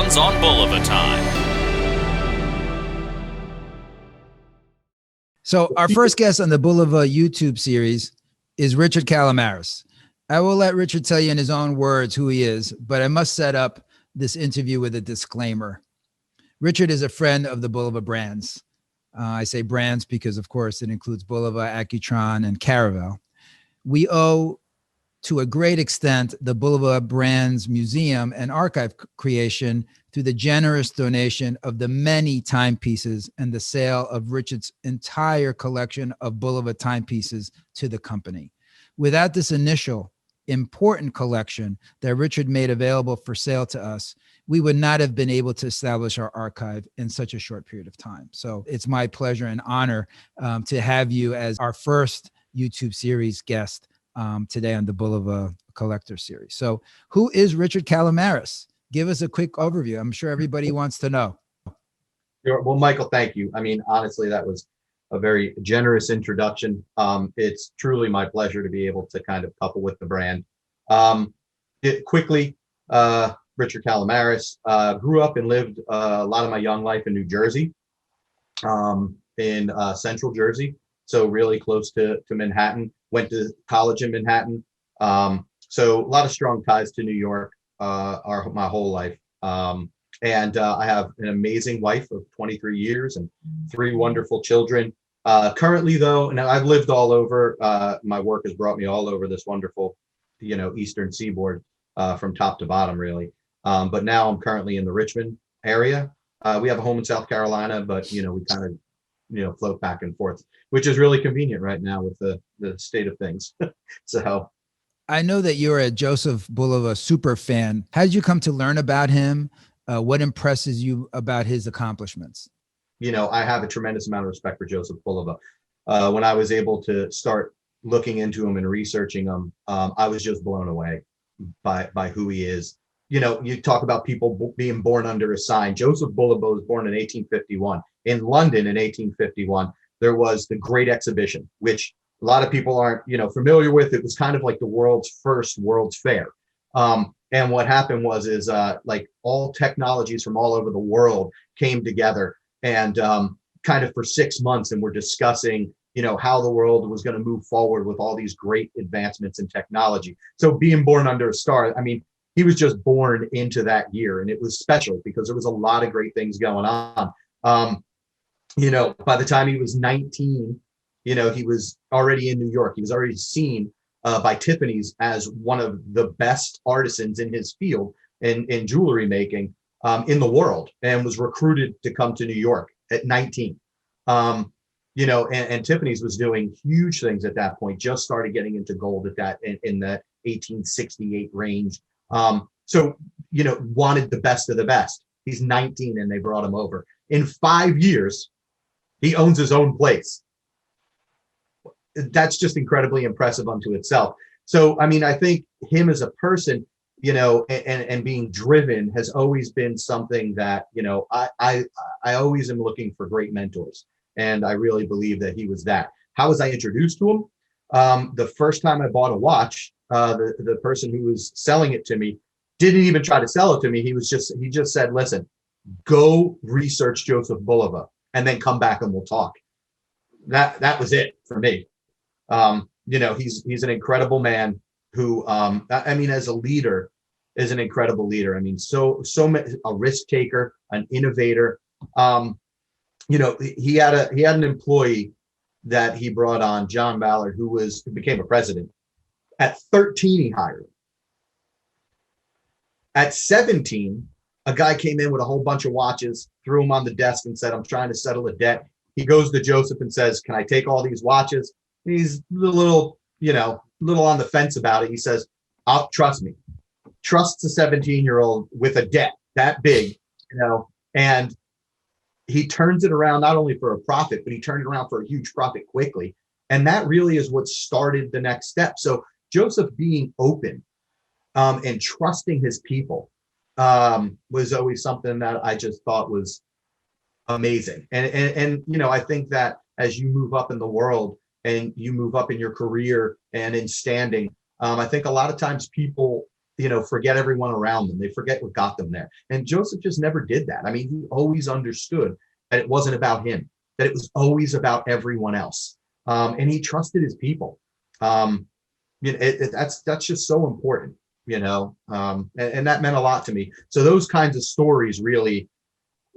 fans on Bulova Time. So our first guest on the Bulova YouTube series is Richard Callamaras. I will let Richard tell you in his own words who he is, but I must set up this interview with a disclaimer. Richard is a friend of the Bulova brands. I say brands because, of course, it includes Bulova, Accutron, and Caravel. We owe, to a great extent, the Bulova Brands Museum and archive creation through the generous donation of the many timepieces and the sale of Richard's entire collection of Bulova timepieces to the company. Without this initial important collection that Richard made available for sale to us, we would not have been able to establish our archive in such a short period of time. So it's my pleasure and honor to have you as our first YouTube series guest today on the Bulova Collector Series. So who is Richard Callamaras? Give us a quick overview. I'm sure everybody wants to know. Well, Michael, thank you. I mean, honestly, that was a very generous introduction. It's truly my pleasure to be able to kind of couple with the brand. Quickly, Richard Callamaras, grew up and lived a lot of my young life in New Jersey, in central Jersey, so really close to Manhattan. Went to college in Manhattan, so a lot of strong ties to New York my whole life. And I have an amazing wife of 23 years and 3 wonderful children. Currently, though, now I've lived all over. My work has brought me all over this wonderful, Eastern Seaboard, from top to bottom, really. But now I'm currently in the Richmond area. We have a home in South Carolina, but we kind of, float back and forth, which is really convenient right now with the state of things. So I know that you're a Joseph Bulova super fan. How did you come to learn about him? What impresses you about his accomplishments? I have a tremendous amount of respect for Joseph Bulova. When I was able to start looking into him and researching him, I was just blown away by who he is. You talk about people being born under a sign. Joseph Bulova was born in 1851. In London in 1851, there was the Great Exhibition, which a lot of people aren't, familiar with. It was kind of like the world's first World's Fair. And what happened was like all technologies from all over the world came together and kind of for 6 months, and we're discussing, how the world was going to move forward with all these great advancements in technology. So being born under a star, I mean, he was just born into that year, and it was special because there was a lot of great things going on. By the time he was 19, he was already in New York. He was already seen by Tiffany's as one of the best artisans in his field in jewelry making in the world, and was recruited to come to New York at 19. And Tiffany's was doing huge things at that point, just started getting into gold at that in the 1868 range. Wanted the best of the best. He's 19 and they brought him over. In 5 years, he owns his own place. That's just incredibly impressive unto itself. So, I mean, I think him as a person, and being driven has always been something that, I always am looking for great mentors. And I really believe that he was that. How was I introduced to him? The first time I bought a watch, the person who was selling it to me didn't even try to sell it to me. He just said, listen, go research Joseph Bulova and then come back and we'll talk. That was it for me. He's an incredible man who, as a leader, is an incredible leader. I mean, so a risk taker, an innovator. He had an employee that he brought on, John Ballard, who became a president. At 13, he hired him. At 17, a guy came in with a whole bunch of watches, threw them on the desk and said, I'm trying to settle a debt. He goes to Joseph and says, can I take all these watches? And he's a little on the fence about it. He says, trust me. Trusts a 17-year-old with a debt that big, and he turns it around not only for a profit, but he turned it around for a huge profit quickly. And that really is what started the next step. So Joseph being open and trusting his people was always something that I just thought was amazing. And I think that as you move up in the world and you move up in your career and in standing, I think a lot of times people forget everyone around them. They forget what got them there. And Joseph just never did that. I mean, he always understood that it wasn't about him, that it was always about everyone else. And he trusted his people. That's just so important, and that meant a lot to me. So those kinds of stories really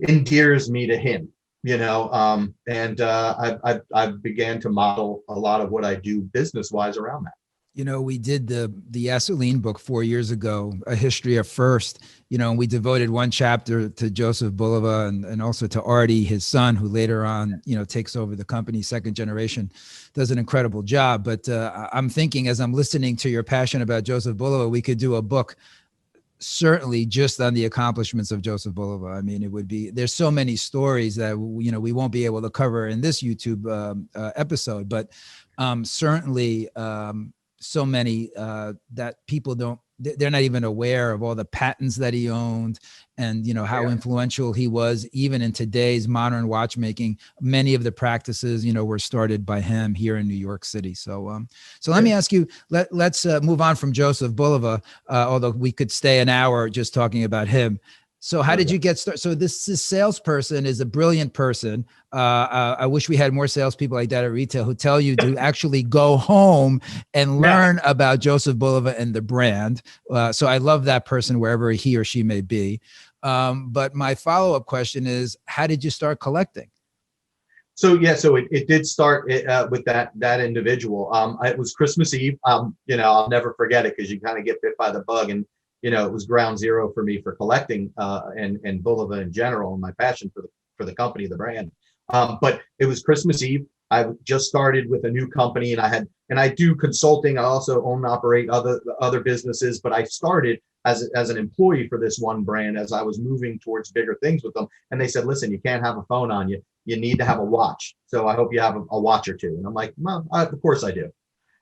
endears me to him, and I began to model a lot of what I do business wise around that. We did the Gasoline book 4 years ago, A History of First, and we devoted one chapter to Joseph Bulova and also to Artie, his son, who later on, takes over the company, second generation, does an incredible job. But I'm thinking, as I'm listening to your passion about Joseph Bulova, we could do a book certainly just on the accomplishments of Joseph Bulova. I mean, there's so many stories that, we won't be able to cover in this YouTube episode, but certainly, so many that people they're not even aware of all the patents that he owned and, how influential he was even in today's modern watchmaking. Many of the practices, were started by him here in New York City. So let me ask you, let's move on from Joseph Bulova, although we could stay an hour just talking about him. So how did you get started? So this salesperson is a brilliant person. I wish we had more salespeople like that at retail who tell you to actually go home and learn about Joseph Bulova and the brand. So I love that person wherever he or she may be. But my follow-up question is, how did you start collecting? So it did start with that individual. It was Christmas Eve. I'll never forget it because you kind of get bit by the bug, and it was ground zero for me for collecting and Bulova in general, and my passion for the company, the brand. But it was Christmas Eve. I just started with a new company, and I do consulting. I also own and operate other businesses, but I started as an employee for this one brand as I was moving towards bigger things with them. And they said, listen, you can't have a phone on you. You need to have a watch. So I hope you have a watch or two. And I'm like, well, of course I do.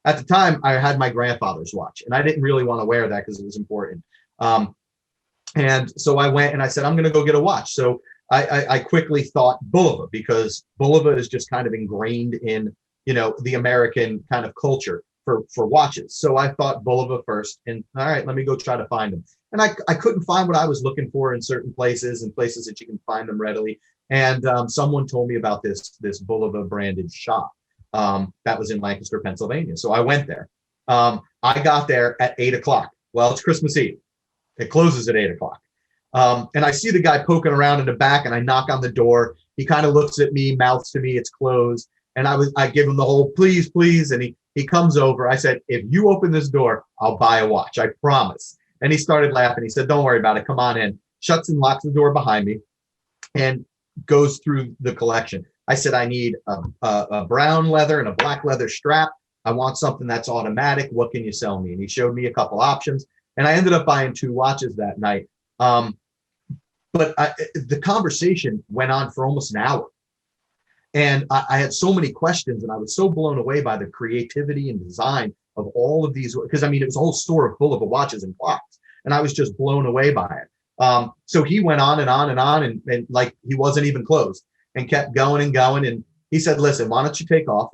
At the time, I had my grandfather's watch, and I didn't really want to wear that because it was important. And so I went and I said, I'm going to go get a watch. So I quickly thought Bulova, because Bulova is just kind of ingrained in, the American kind of culture for watches. So I thought Bulova first, and all right, let me go try to find them. And I couldn't find what I was looking for in certain places and places that you can find them readily. And someone told me about this Bulova branded shop. That was in Lancaster, Pennsylvania. So I went there. I got there at 8:00. Well, it's Christmas Eve. It closes at 8:00. And I see the guy poking around in the back, and I knock on the door. He kind of looks at me, mouths to me, it's closed. And I give him the whole please, please. And he comes over. I said, if you open this door, I'll buy a watch. I promise. And he started laughing. He said, don't worry about it. Come on in. Shuts and locks the door behind me and goes through the collection. I said, I need a brown leather and a black leather strap. I want something that's automatic. What can you sell me? And he showed me a couple options. And I ended up buying 2 watches that night. But the conversation went on for almost an hour. And I had so many questions, and I was so blown away by the creativity and design of all of these, because it was a whole store full of watches and clocks, and I was just blown away by it. So he went on and on and on, and like he wasn't even closed, and kept going and going. And he said, listen, why don't you take off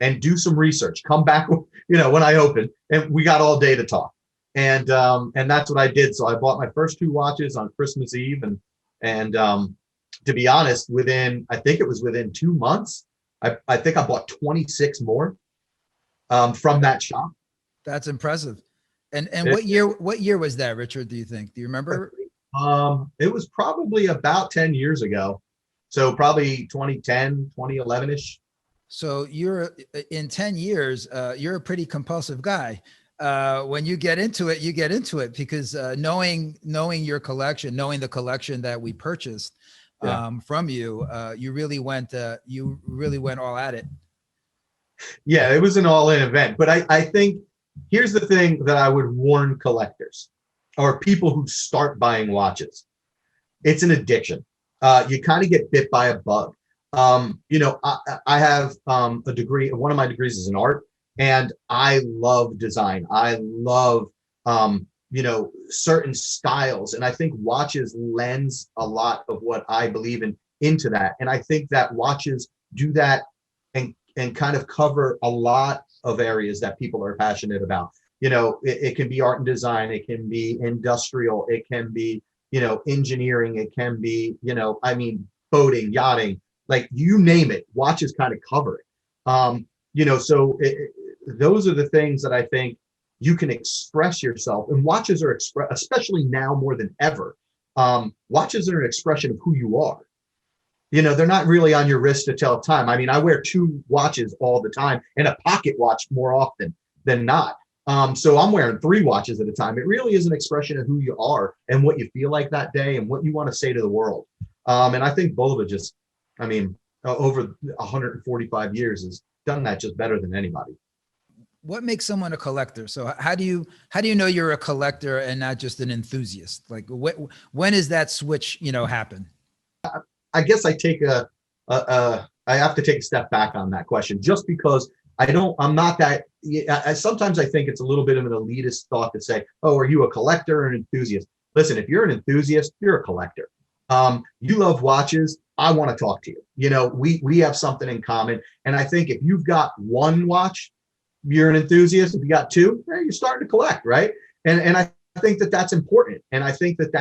and do some research, come back, when I open, and we got all day to talk. And that's what I did. So I bought my first 2 watches on Christmas Eve, and to be honest, within 2 months, I think I bought 26 more from that shop. That's impressive. And what year was that, Richard? Do you remember? It was probably about 10 years ago. So probably 2010, 2011-ish. So you're in 10 years, you're a pretty compulsive guy. When you get into it, because knowing your collection, knowing the collection that we purchased from you, you really went all at it. Yeah, it was an all-in event. But I think here's the thing that I would warn collectors or people who start buying watches. It's an addiction. You kind of get bit by a bug. I have a degree. One of my degrees is in art, and I love design. I love, certain styles. And I think watches lends a lot of what I believe in into that. And I think that watches do that and kind of cover a lot of areas that people are passionate about. It can be art and design, it can be industrial, it can be, engineering, it can be, boating, yachting, like you name it, watches kind of cover it. Those are the things that I think you can express yourself, and watches are especially now more than ever. Watches are an expression of who you are. They're not really on your wrist to tell time. I mean, I wear 2 watches all the time and a pocket watch more often than not. So I'm wearing 3 watches at a time. It really is an expression of who you are and what you feel like that day and what you want to say to the world. And I think Bulova just, over 145 years has done that just better than anybody. What makes someone a collector? So how do you know you're a collector and not just an enthusiast? Like when does that switch, happen? I guess I have to take a step back on that question, just because I'm not that. Sometimes I think it's a little bit of an elitist thought to say, oh, are you a collector or an enthusiast? Listen, if you're an enthusiast, you're a collector. You love watches. I want to talk to you. We have something in common. And I think if you've got 1 watch, you're an enthusiast. If you got 2, you're starting to collect, right? And I think that that's important. And I think that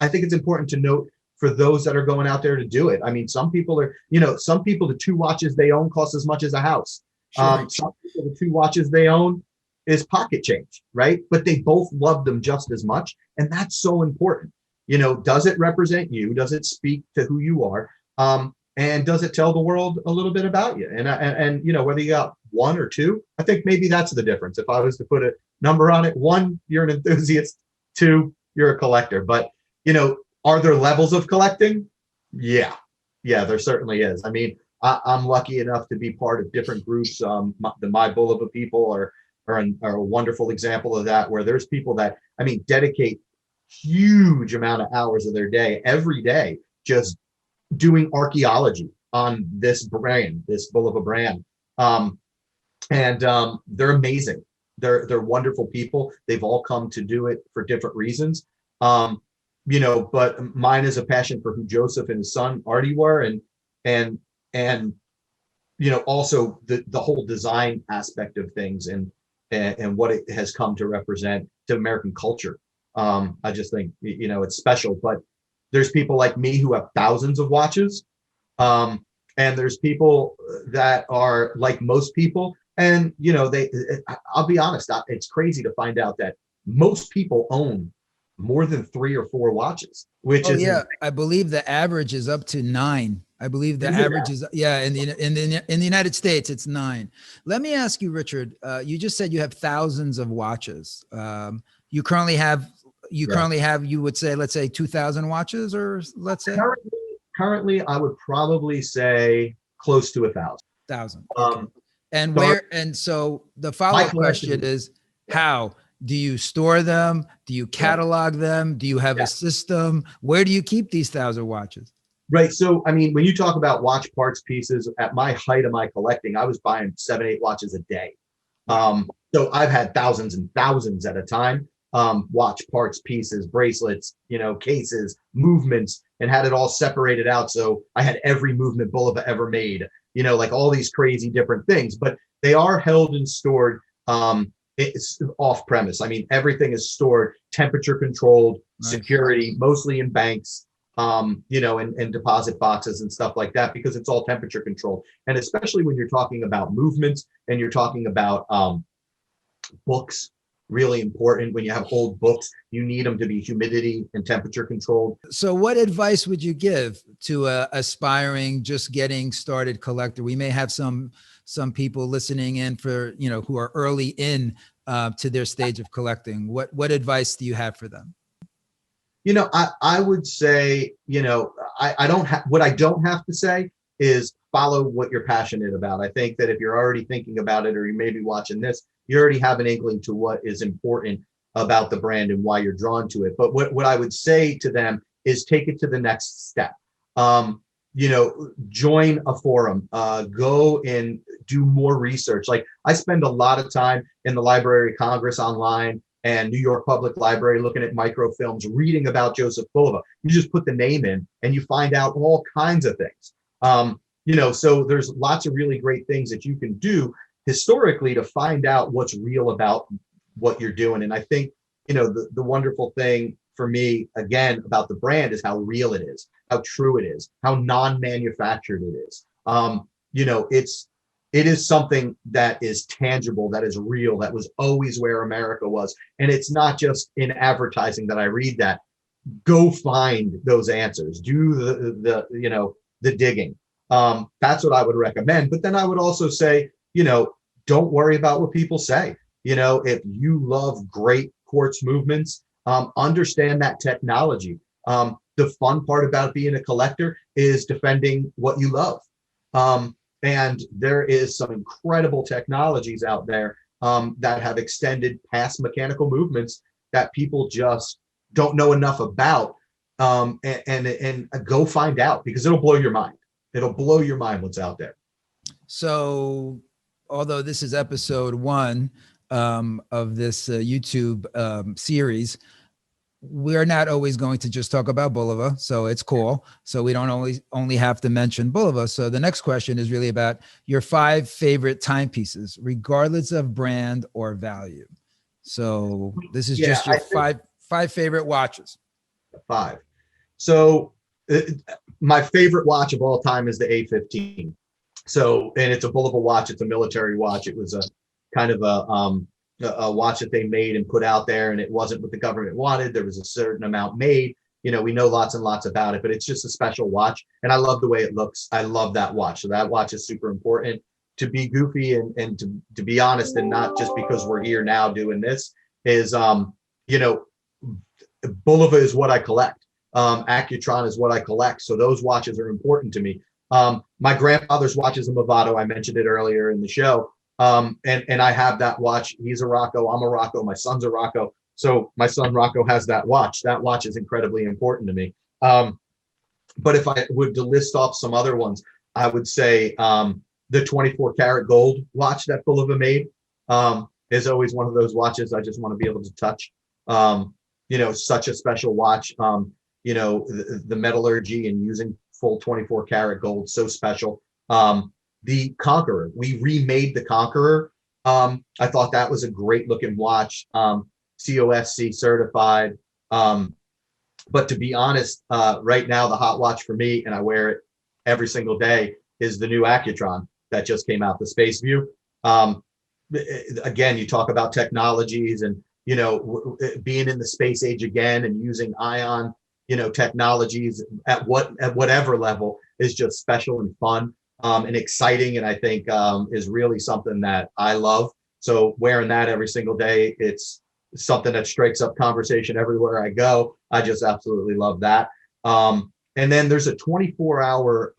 I think it's important to note for those that are going out there to do it. I mean, some people, the 2 watches they own cost as much as a house. Sure. Some people, the 2 watches they own is pocket change, right? But they both love them just as much. And that's so important. Does it represent you? Does it speak to who you are? And does it tell the world a little bit about you? And whether you got 1 or 2, I think maybe that's the difference. If I was to put a number on it, 1, you're an enthusiast, 2, you're a collector. But, are there levels of collecting? Yeah, there certainly is. I mean, I'm lucky enough to be part of different groups. The My Bulova people are a wonderful example of that, where there's people that, dedicate huge amount of hours of their day, every day, just doing archaeology on this brand, this Bulova brand. They're amazing. They're wonderful people. They've all come to do it for different reasons. But mine is a passion for who Joseph and his son Artie were, and also the whole design aspect of things and what it has come to represent to American culture. I just think, it's special. But there's people like me who have thousands of watches. And there's people that are like most people. And, I'll be honest, it's crazy to find out that most people own more than 3 or 4 watches, which is, I believe the average is up to 9. I believe the average is, in the United States, it's 9. Let me ask you, Richard, you just said you have thousands of watches. You currently have, you would say, let's say 2,000 watches, or let's say? Currently, I would probably say close to 1,000. Okay. And so the follow-up question is, how do you store them? Do you catalog them? Do you have a system? Where do you keep these 1,000 watches? Right. So, when you talk about watch parts pieces, at my height of my collecting, I was buying 7, 8 watches a day. So I've had thousands and thousands at a time, watch parts pieces, bracelets, cases, movements, and had it all separated out. So I had every movement Bulova ever made, like all these crazy different things, but they are held and stored. It's off premise. Everything is stored, temperature controlled, security, mostly in banks, and deposit boxes and stuff like that, because it's all temperature controlled. And especially when you're talking about movements and you're talking about books, really important. When you have old books, you need them to be humidity and temperature controlled. So what advice would you give to a aspiring, just getting started collector? We may have some people listening in for, who are early in to their stage of collecting. What advice do you have for them? I would say, I don't have, what I don't have to say is follow what you're passionate about. I think that if you're already thinking about it, or you may be watching this, you already have an inkling to what is important about the brand and why you're drawn to it. But what I would say to them is take it to the next step. Join a forum, go and do more research. Like, I spend a lot of time in the Library of Congress online and New York Public Library looking at microfilms, reading about Joseph Bulova. You just put the name in and you find out all kinds of things. So there's lots of really great things that you can do historically to find out what's real about what you're doing. And I think, the wonderful thing for me, again, about the brand is how real it is, how true it is, how non-manufactured it is. It is something that is tangible, that is real, that was always where America was. And it's not just in advertising that I read that. Go find those answers, do the digging. That's what I would recommend. But then I would also say, don't worry about what people say. If you love great quartz movements, understand that technology. The fun part about being a collector is defending what you love. And there is some incredible technologies out there that have extended past mechanical movements that people just don't know enough about. And go find out, because it'll blow your mind. It'll blow your mind what's out there. So, although this is episode 1 of this YouTube series, we're not always going to just talk about Bulova, so it's cool. So we don't only have to mention Bulova. So the next question is really about your 5 favorite timepieces, regardless of brand or value. So this is just your five favorite watches. 5. So my favorite watch of all time is the A15. So, and it's a Bulova watch. It's a military watch. It was a kind of a watch that they made and put out there, and it wasn't what the government wanted. There was a certain amount made. We know lots and lots about it, but it's just a special watch, and I love the way it looks. I love that watch. So that watch is super important. To be goofy and to be honest, and not just because we're here now doing this, is Bulova is what I collect. Accutron is what I collect. So those watches are important to me. My grandfather's watch is a Movado. I mentioned it earlier in the show. And I have that watch. He's a Rocco. I'm a Rocco. My son's a Rocco. So my son Rocco has that watch. That watch is incredibly important to me. But if I would to list off some other ones, I would say the 24 karat gold watch that Bulova made is always one of those watches I just want to be able to touch. Such a special watch. The metallurgy and using full 24 karat gold, so special. The Conqueror, we remade the Conqueror. I thought that was a great looking watch, COSC certified. But to be honest, right now, the hot watch for me, and I wear it every single day, is the new Accutron that just came out, the Space View. Again, you talk about technologies and, being in the space age again and using ion, technologies at whatever level is just special and fun. And exciting, and I think is really something that I love. So wearing that every single day, it's something that strikes up conversation everywhere I go. I just absolutely love that. And then there's a 24-hour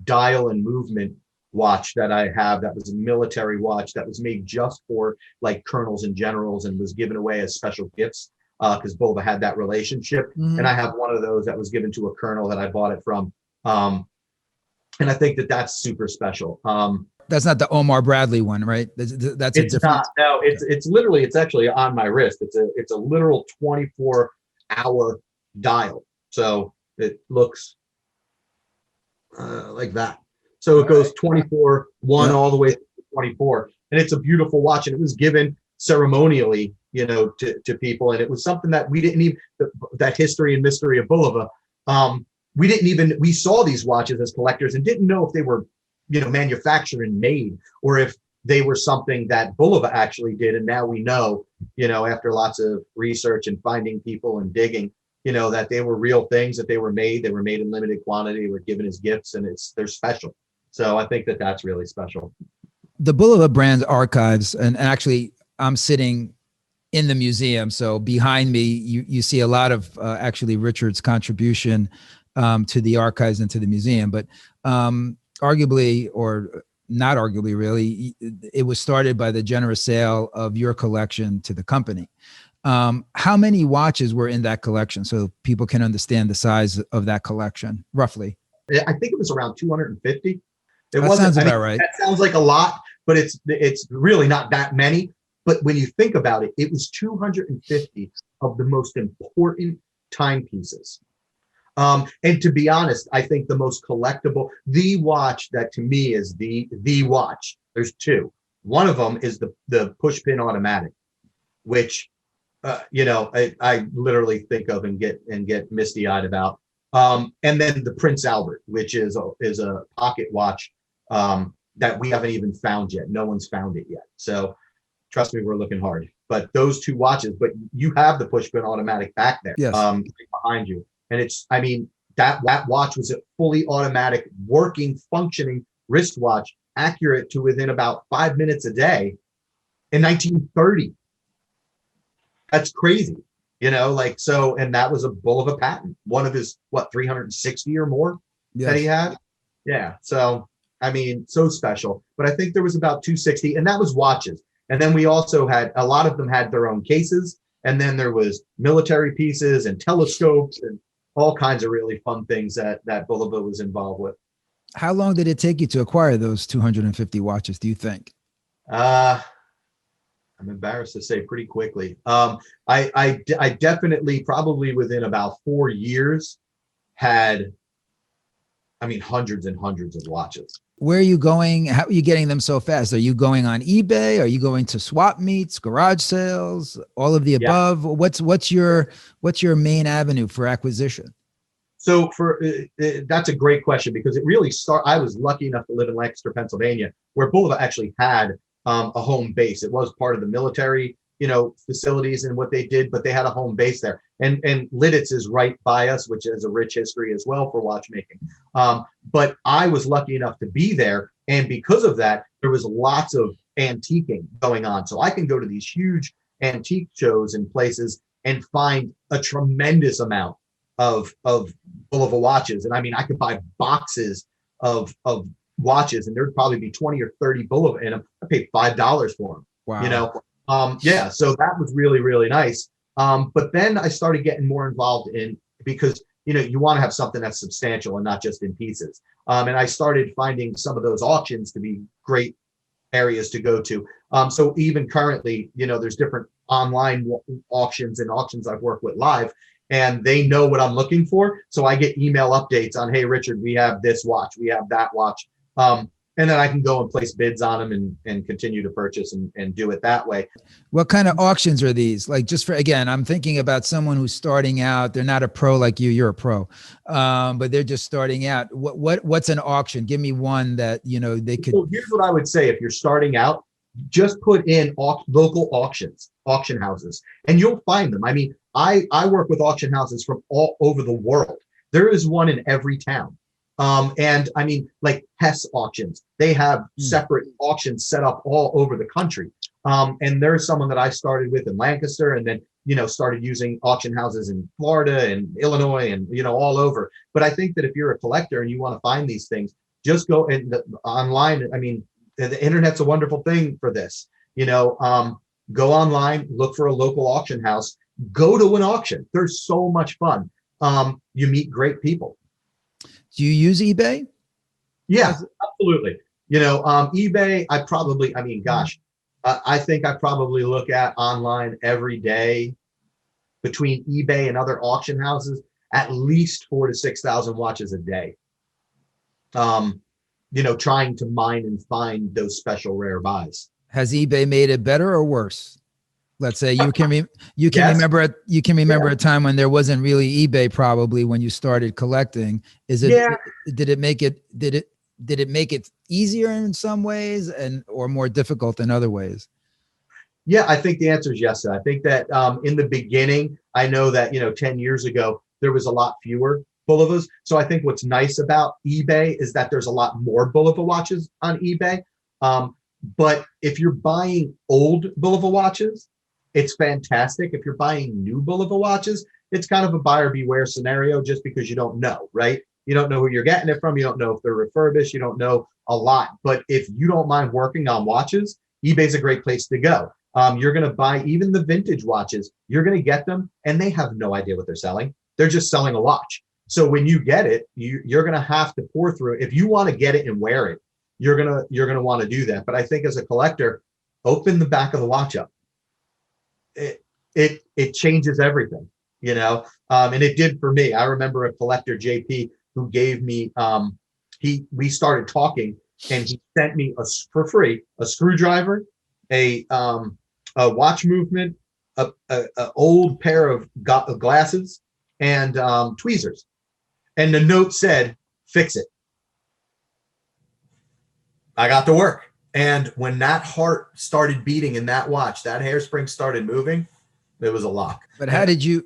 dial and movement watch that I have that was a military watch that was made just for like colonels and generals and was given away as special gifts because Bulova had that relationship. Mm-hmm. And I have one of those that was given to a colonel that I bought it from. And I think that that's super special. That's not the Omar Bradley one, right? That's a different. Not, no, it's actually on my wrist. It's a literal 24-hour dial. So it looks like that. So it goes 24/1 all the way to 24, and it's a beautiful watch. And it was given ceremonially, to people, and it was something that we didn't even that history and mystery of Bulova. We saw these watches as collectors and didn't know if they were, manufactured and made, or if they were something that Bulova actually did. And now we know, after lots of research and finding people and digging, that they were real things, that they were made in limited quantity, they were given as gifts, and they're special. So I think that that's really special. The Bulova brand archives, and actually I'm sitting in the museum. So behind me, you see a lot of actually Richard's contribution to the archives and to the museum, but arguably, or not arguably really, it was started by the generous sale of your collection to the company. How many watches were in that collection so people can understand the size of that collection, roughly? I think it was around 250. Sounds about right. That sounds like a lot, but it's really not that many. But when you think about it, it was 250 of the most important timepieces. And to be honest, I think the most collectible, the watch that to me is the watch. There's two. One of them is the push pin automatic, which I literally think of and get misty eyed about. And then the Prince Albert, which is a pocket watch that we haven't even found yet. No one's found it yet. So trust me, we're looking hard. But those two watches, but you have the push pin automatic back there, Yes. behind you, and that watch was a fully automatic, working, functioning wristwatch, accurate to within about 5 minutes a day in 1930. That's crazy, so, and that was a Bulova patent, one of his, 360 or more that he had. Yeah. So, so special, but I think there was about 260, and that was watches. And then we also had, a lot of them had their own cases. And then there was military pieces and telescopes and all kinds of really fun things that Bulova was involved with. How long did it take you to acquire those 250 watches, do you think? I'm embarrassed to say pretty quickly. I definitely, probably within about 4 years, had, hundreds and hundreds of watches. Where are you going? How are you getting them so fast? Are you going on eBay? Are you going to swap meets, garage sales, all of the above? What's your main avenue for acquisition? So that's a great question, because it really I was lucky enough to live in Lancaster, Pennsylvania, where Bulova actually had a home base. It was part of the military, facilities and what they did, but they had a home base there. And Lidditz is right by us, which has a rich history as well for watchmaking. But I was lucky enough to be there. And because of that, there was lots of antiquing going on. So I can go to these huge antique shows and places and find a tremendous amount of Bulova watches. And I could buy boxes of watches, and there'd probably be 20 or 30 Bulova in them. I paid $5 for them. Wow. So that was really, really nice. But then I started getting more involved because you want to have something that's substantial and not just in pieces. And I started finding some of those auctions to be great areas to go to. So even currently, there's different online auctions and auctions I've worked with live, and they know what I'm looking for. So I get email updates on, hey, Richard, we have this watch, we have that watch. And then I can go and place bids on them and continue to purchase and do it that way. What kind of auctions are these? Like, just for, again, I'm thinking about someone who's starting out. They're not a pro like you, you're a pro, but they're just starting out. What's an auction? Give me one that, they could. So here's what I would say. If you're starting out, just put in local auction houses, and you'll find them. I work with auction houses from all over the world. There is one in every town. And like Hess auctions, they have separate auctions set up all over the country. And there's someone that I started with in Lancaster, and then, started using auction houses in Florida and Illinois and, all over. But I think that if you're a collector and you want to find these things, just go online. The internet's a wonderful thing for this, go online, look for a local auction house, go to an auction. There's so much fun. You meet great people. Do you use eBay? Yeah, absolutely. eBay, I think I probably look at online every day between eBay and other auction houses, at least 4,000 to 6,000 watches a day. Trying to mine and find those special rare buys. Has eBay made it better or worse? Let's say you can Yes. remember a time when there wasn't really eBay, probably when you started collecting. Did it make it easier in some ways or more difficult in other ways? Yeah, I think the answer is yes. I think that in the beginning, I know that 10 years ago there was a lot fewer Bulovas. So I think what's nice about eBay is that there's a lot more Bulova watches on eBay. But if you're buying old Bulova watches, it's fantastic. If you're buying new Bulova watches, it's kind of a buyer beware scenario, just because you don't know, right? You don't know who you're getting it from. You don't know if they're refurbished. You don't know a lot. But if you don't mind working on watches, eBay's a great place to go. You're going to buy even the vintage watches. You're going to get them, and they have no idea what they're selling. They're just selling a watch. So when you get it, you're going to have to pour through it. If you want to get it and wear it, you're gonna want to do that. But I think as a collector, open the back of the watch up. It changes everything, and it did for me. I remember a collector, JP, who gave me we started talking, and he sent me for free a screwdriver, a watch movement, a old pair of glasses, and tweezers. And the note said, "Fix it." I got to work. And when that heart started beating in that watch, that hairspring started moving, it was a lock. But how did you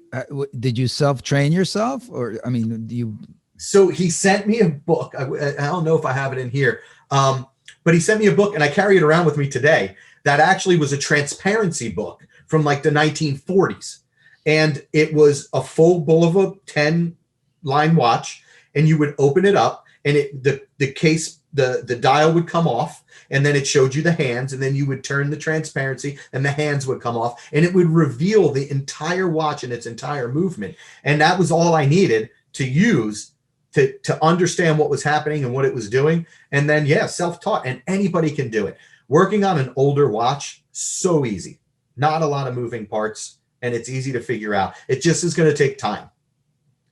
self-train yourself? Or, I mean, do you? So he sent me a book. I don't know if I have it in here. But he sent me a book, and I carry it around with me today. That actually was a transparency book from like the 1940s. And it was a full Bulova 10-line watch, and you would open it up, and the case, the dial would come off, and then it showed you the hands, and then you would turn the transparency and the hands would come off, and it would reveal the entire watch and its entire movement. And that was all I needed to use to understand what was happening and what it was doing. And then, yeah, self-taught, and anybody can do it. Working on an older watch, so easy. Not a lot of moving parts, and it's easy to figure out. It just is going to take time.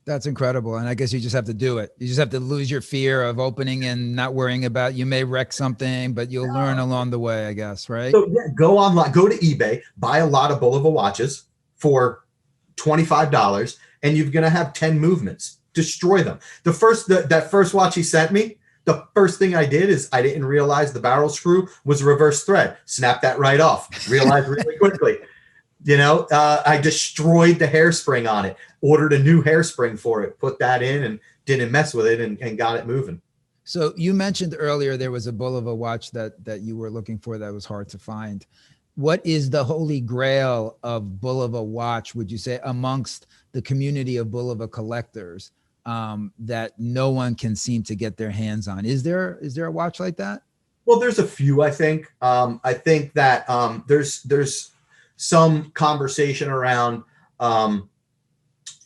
That's incredible. And I guess you just have to do it. You just have to lose your fear of opening and not worrying about, you may wreck something, but you'll learn along the way, I guess, right? So yeah, go online, go to eBay, buy a lot of Bulova watches for $25, and you're going to have 10 movements. Destroy them. That first watch he sent me, the first thing I did is I didn't realize the barrel screw was a reverse thread. Snap that right off. Realized really quickly. I destroyed the hairspring on it, ordered a new hairspring for it, put that in, and didn't mess with it, and got it moving. So you mentioned earlier there was a Bulova watch that you were looking for that was hard to find. What is the holy grail of Bulova watch, would you say, amongst the community of Bulova collectors that no one can seem to get their hands on? Is there a watch like that? Well, there's a few, I think. I think that there's some conversation around,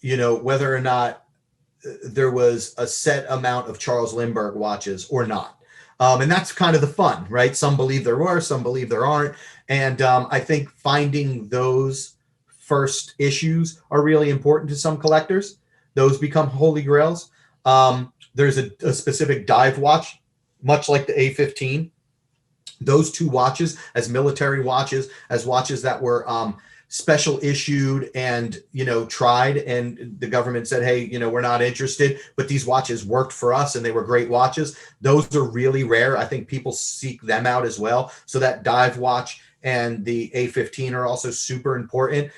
whether or not there was a set amount of Charles Lindbergh watches or not. And that's kind of the fun, right? Some believe there were, some believe there aren't. And I think finding those first issues are really important to some collectors. Those become holy grails. There's a specific dive watch, much like the A15. Those two watches, as military watches, as watches that were special issued and tried, and the government said, hey, we're not interested, but these watches worked for us and they were great watches. Those are really rare. I think people seek them out as well. So that dive watch and the A15 are also super important.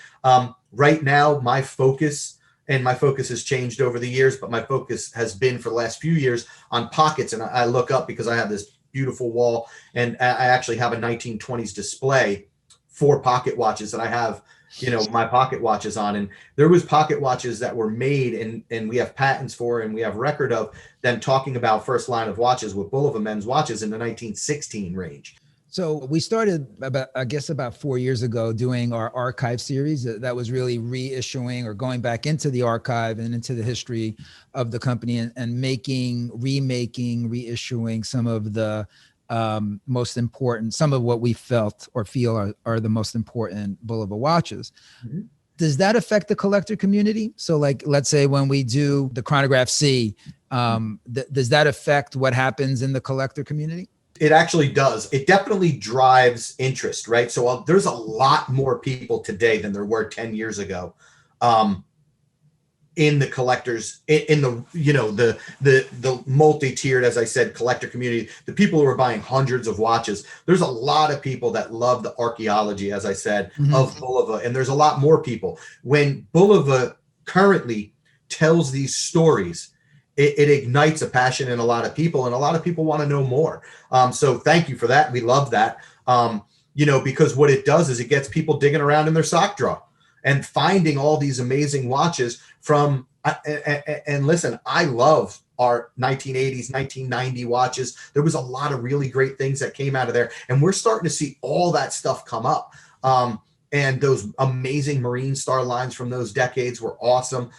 Right now, my focus has changed over the years, but my focus has been for the last few years on pockets. And I look up because I have this beautiful wall, and I actually have a 1920s display for pocket watches that I have, my pocket watches on. And there was pocket watches that were made, and we have patents for, and we have record of them talking about first line of watches with Bulova men's watches in the 1916 range. So we started about 4 years ago doing our archive series that was really reissuing or going back into the archive and into the history of the company and reissuing some of the most important, some of what we felt or feel are the most important Bulova watches. Mm-hmm. Does that affect the collector community? So like, let's say when we do the Chronograph C, does that affect what happens in the collector community? It actually does. It definitely drives interest, right? So there's a lot more people today than there were 10 years ago in the collectors, in the multi-tiered, as I said, collector community, the people who are buying hundreds of watches. There's a lot of people that love the archaeology, as I said, mm-hmm. of Bulova, and there's a lot more people. When Bulova currently tells these stories, it ignites a passion in a lot of people, and a lot of people want to know more. So thank you for that. We love that. Because what it does is it gets people digging around in their sock drawer and finding all these amazing watches from, and listen, I love our 1980s, 1990 watches. There was a lot of really great things that came out of there, and we're starting to see all that stuff come up. And those amazing Marine Star lines from those decades were awesome.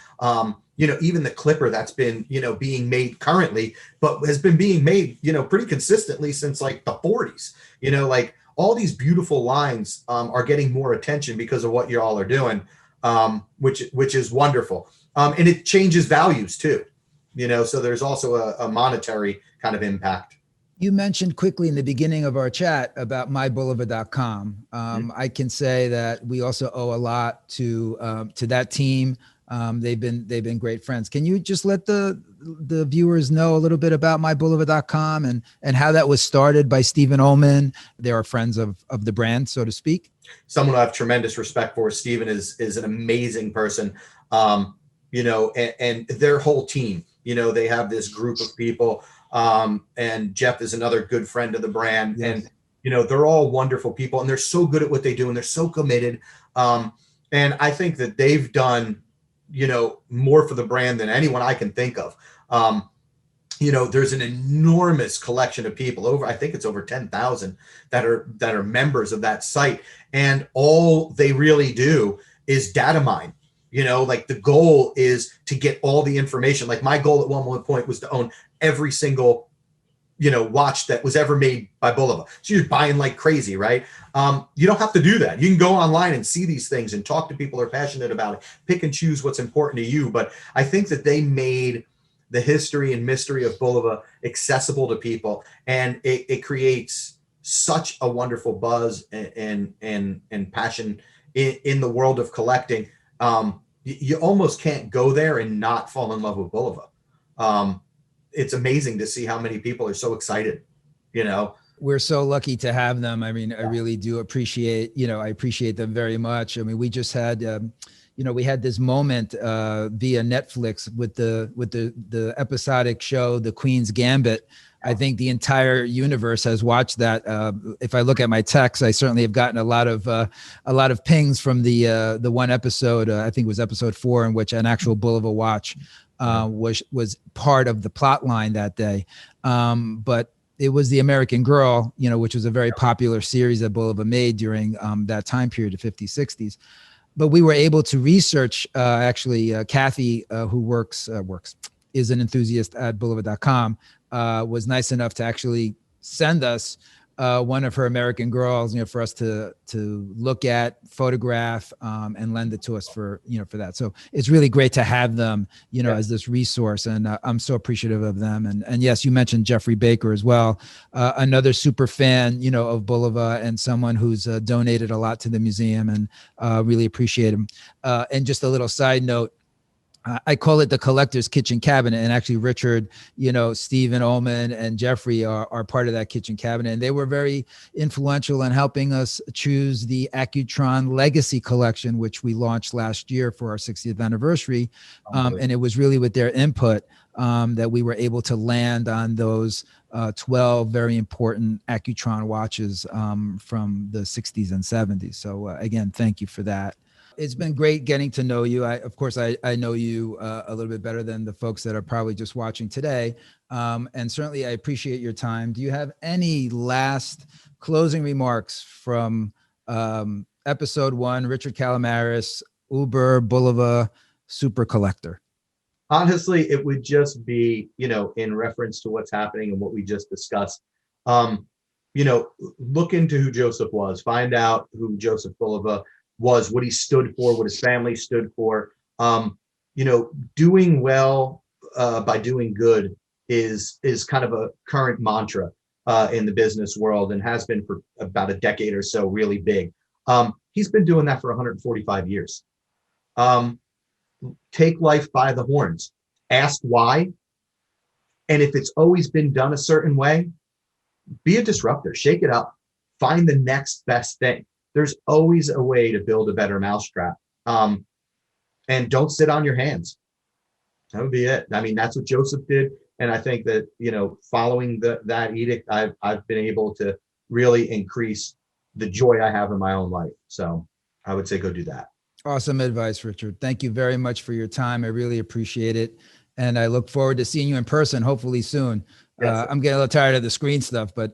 Even the Clipper that's been, being made currently, but has been being made, pretty consistently since like the 40s. Like all these beautiful lines are getting more attention because of what you all are doing, which is wonderful. And it changes values too, so there's also a monetary kind of impact. You mentioned quickly in the beginning of our chat about mybulova.com. I can say that we also owe a lot to that team. They've been great friends. Can you just let the viewers know a little bit about mybulova.com and how that was started by Stephen Ullman? They are friends of the brand, so to speak. Someone I have tremendous respect for. Stephen is an amazing person. And their whole team, they have this group of people. And Jeff is another good friend of the brand. Yes. And, they're all wonderful people, and they're so good at what they do, and they're so committed. And I think that they've done, more for the brand than anyone I can think of. There's an enormous collection of people, I think it's over 10,000 that are members of that site. And all they really do is data mine. Like the goal is to get all the information. Like my goal at one point was to own every single, watch that was ever made by Bulova. So you're buying like crazy, right? You don't have to do that. You can go online and see these things and talk to people who are passionate about it, pick and choose what's important to you. But I think that they made the history and mystery of Bulova accessible to people, and it creates such a wonderful buzz and passion in the world of collecting. You almost can't go there and not fall in love with Bulova. It's amazing to see how many people are so excited, We're so lucky to have them. I mean, I really do appreciate, I appreciate them very much. I mean, we just had, we had this moment via Netflix with the episodic show, The Queen's Gambit. I think the entire universe has watched that. If I look at my texts, I certainly have gotten a lot of pings from the one episode. I think it was episode 4, in which an actual Bulova watch was part of the plot line that day. But it was The American Girl, which was a very popular series that Bulova made during that time period, the 50s, 60s. But we were able to research, Kathy, who is an enthusiast at Bulova.com, was nice enough to actually send us one of her American Girls, for us to look at, photograph, and lend it to us for that. So it's really great to have them, as this resource. And I'm so appreciative of them. And yes, you mentioned Jeffrey Baker as well, another super fan, of Bulova, and someone who's donated a lot to the museum, and really appreciate him. And just a little side note, I call it the collector's kitchen cabinet. And actually Richard, Stephen Ullman and Jeffrey are part of that kitchen cabinet. And they were very influential in helping us choose the Accutron Legacy Collection, which we launched last year for our 60th anniversary. And it was really with their input that we were able to land on those 12 very important Accutron watches from the 60s and 70s. So again, thank you for that. It's been great getting to know you. Of course, I know you a little bit better than the folks that are probably just watching today. And certainly I appreciate your time. Do you have any last closing remarks from episode 1, Richard Callamaras, Uber, Bulova, Super Collector? Honestly, it would just be, in reference to what's happening and what we just discussed. Look into who Joseph was, find out who Joseph Bulova was, what he stood for, what his family stood for. Doing well by doing good is kind of a current mantra in the business world, and has been for about a decade or so, really big. He's been doing that for 145 years. Take life by the horns, ask why. And if it's always been done a certain way, be a disruptor, shake it up, find the next best thing. There's always a way to build a better mousetrap. And don't sit on your hands. That would be it. I mean, that's what Joseph did. And I think that, following that edict, I've been able to really increase the joy I have in my own life. So I would say go do that. Awesome advice, Richard. Thank you very much for your time. I really appreciate it. And I look forward to seeing you in person, hopefully soon. Yes. I'm getting a little tired of the screen stuff, but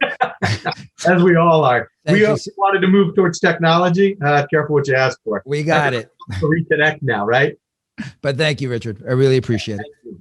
as we all are. We wanted to move towards technology. Careful what you ask for. We got it. Reconnect now, right? But thank you, Richard. I really appreciate it.